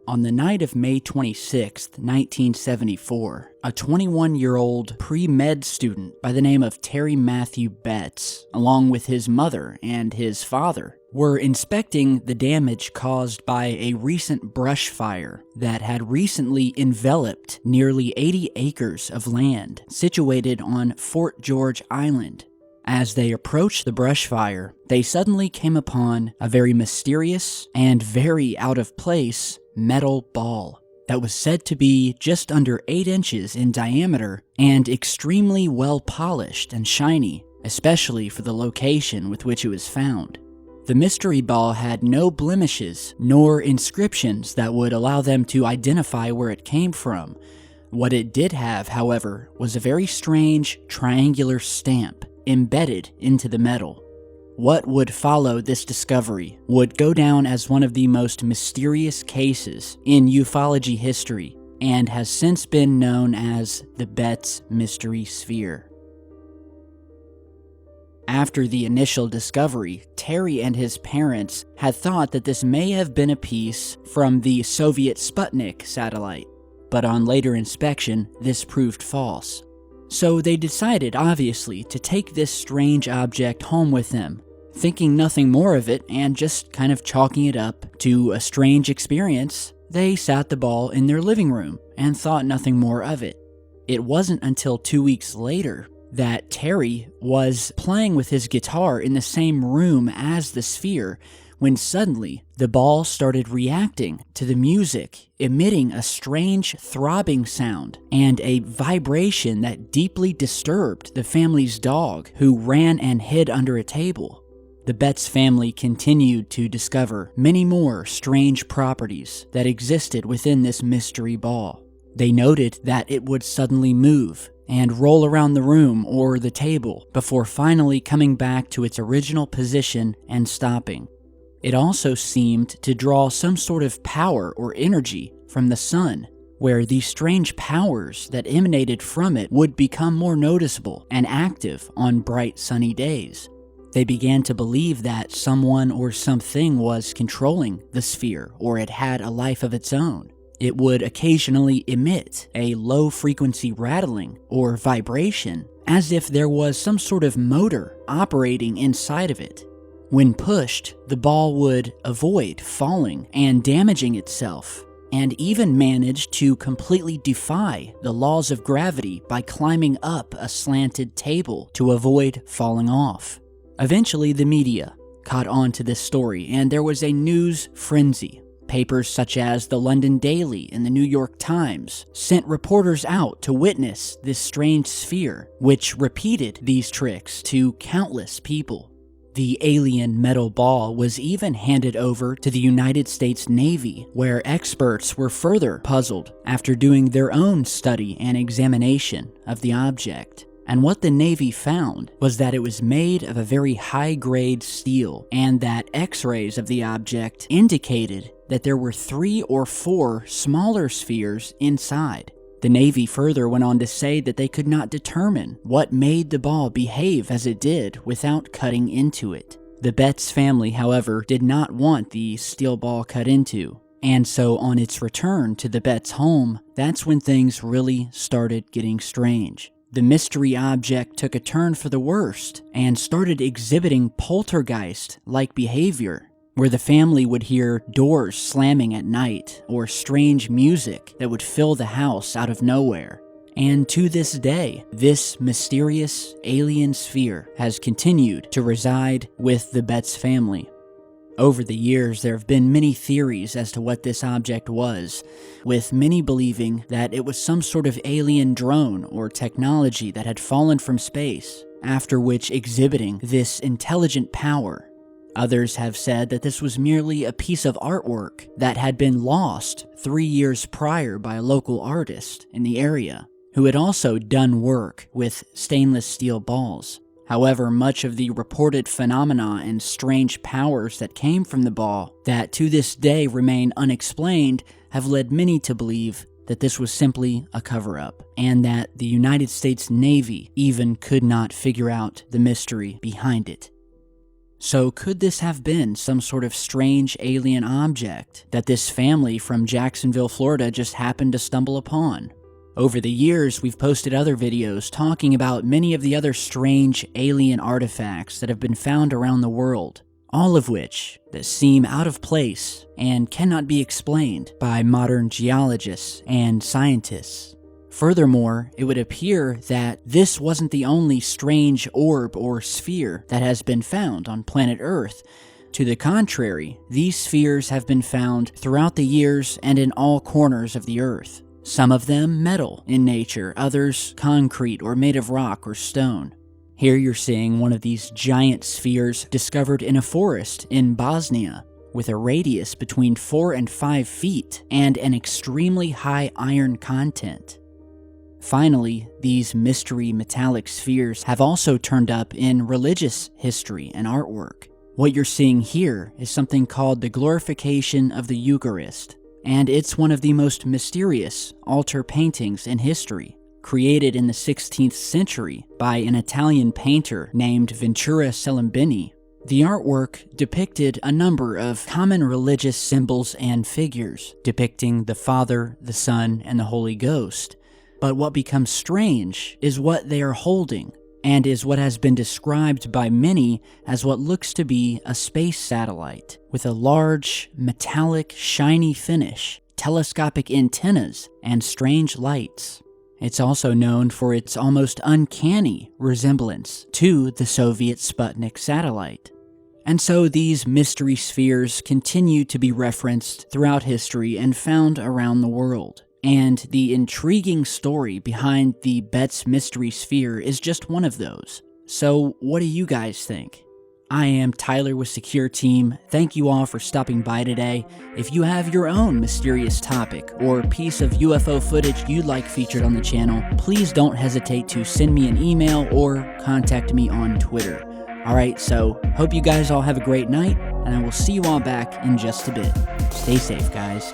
On the night of May 26, 1974, a 21-year-old pre-med student by the name of Terry Matthew Betts, along with his mother and his father, were inspecting the damage caused by a recent brush fire that had recently enveloped nearly 80 acres of land situated on Fort George Island. As they approached the brush fire, they suddenly came upon a very mysterious and very out-of-place metal ball that was said to be just under 8 inches in diameter and extremely well polished and shiny, especially for the location with which it was found. The mystery ball had no blemishes nor inscriptions that would allow them to identify where it came from. What it did have, however, was a very strange triangular stamp embedded into the metal. What would follow this discovery would go down as one of the most mysterious cases in ufology history and has since been known as the Betts Mystery Sphere. After the initial discovery, Terry and his parents had thought that this may have been a piece from the Soviet Sputnik satellite, but on later inspection, this proved false. So they decided, obviously, to take this strange object home with them, thinking nothing more of it and just kind of chalking it up to a strange experience. They sat the ball in their living room and thought nothing more of it. It wasn't until 2 weeks later that Terry was playing with his guitar in the same room as the sphere when suddenly the ball started reacting to the music, emitting a strange throbbing sound and a vibration that deeply disturbed the family's dog, who ran and hid under a table. The Betts family continued to discover many more strange properties that existed within this mystery ball. They noted that it would suddenly move and roll around the room or the table before finally coming back to its original position and stopping. It also seemed to draw some sort of power or energy from the sun, where these strange powers that emanated from it would become more noticeable and active on bright sunny days. They began to believe that someone or something was controlling the sphere, or it had a life of its own. It would occasionally emit a low-frequency rattling or vibration, as if there was some sort of motor operating inside of it. When pushed, the ball would avoid falling and damaging itself, and even manage to completely defy the laws of gravity by climbing up a slanted table to avoid falling off. Eventually, the media caught on to this story, and there was a news frenzy. Papers such as the London Daily and the New York Times sent reporters out to witness this strange sphere, which repeated these tricks to countless people. The alien metal ball was even handed over to the United States Navy, where experts were further puzzled after doing their own study and examination of the object. And what the Navy found was that it was made of a very high-grade steel, and that X-rays of the object indicated that there were 3 or 4 smaller spheres inside. The Navy further went on to say that they could not determine what made the ball behave as it did without cutting into it. The Betts family, however, did not want the steel ball cut into, and so on its return to the Betts home, that's when things really started getting strange. The mystery object took a turn for the worst and started exhibiting poltergeist-like behavior, where the family would hear doors slamming at night or strange music that would fill the house out of nowhere. And to this day, this mysterious alien sphere has continued to reside with the Betts family. Over the years, there have been many theories as to what this object was, with many believing that it was some sort of alien drone or technology that had fallen from space, after which exhibiting this intelligent power. Others have said that this was merely a piece of artwork that had been lost 3 years prior by a local artist in the area, who had also done work with stainless steel balls. However, much of the reported phenomena and strange powers that came from the ball that to this day remain unexplained have led many to believe that this was simply a cover-up, and that the United States Navy even could not figure out the mystery behind it. So could this have been some sort of strange alien object that this family from Jacksonville, Florida just happened to stumble upon? Over the years, we've posted other videos talking about many of the other strange alien artifacts that have been found around the world, all of which that seem out of place and cannot be explained by modern geologists and scientists. Furthermore, it would appear that this wasn't the only strange orb or sphere that has been found on planet Earth. To the contrary, these spheres have been found throughout the years and in all corners of the Earth. Some of them metal in nature, others concrete or made of rock or stone. Here you're seeing one of these giant spheres discovered in a forest in Bosnia, with a radius between 4 and 5 feet and an extremely high iron content. Finally, these mystery metallic spheres have also turned up in religious history and artwork. What you're seeing here is something called the glorification of the Eucharist, and it's one of the most mysterious altar paintings in history, created in the 16th century by an Italian painter named Ventura Salimbeni. The artwork depicted a number of common religious symbols and figures, depicting the Father, the Son, and the Holy Ghost. But what becomes strange is what they are holding, and is what has been described by many as what looks to be a space satellite, with a large, metallic, shiny finish, telescopic antennas, and strange lights. It's also known for its almost uncanny resemblance to the Soviet Sputnik satellite. And so these mystery spheres continue to be referenced throughout history and found around the world. And the intriguing story behind the Betz Mystery Sphere is just one of those. So what do you guys think? I am Tyler with Secure Team. Thank you all for stopping by today. If you have your own mysterious topic or piece of UFO footage you'd like featured on the channel, please don't hesitate to send me an email or contact me on Twitter. Alright, so hope you guys all have a great night, and I will see you all back in just a bit. Stay safe, guys.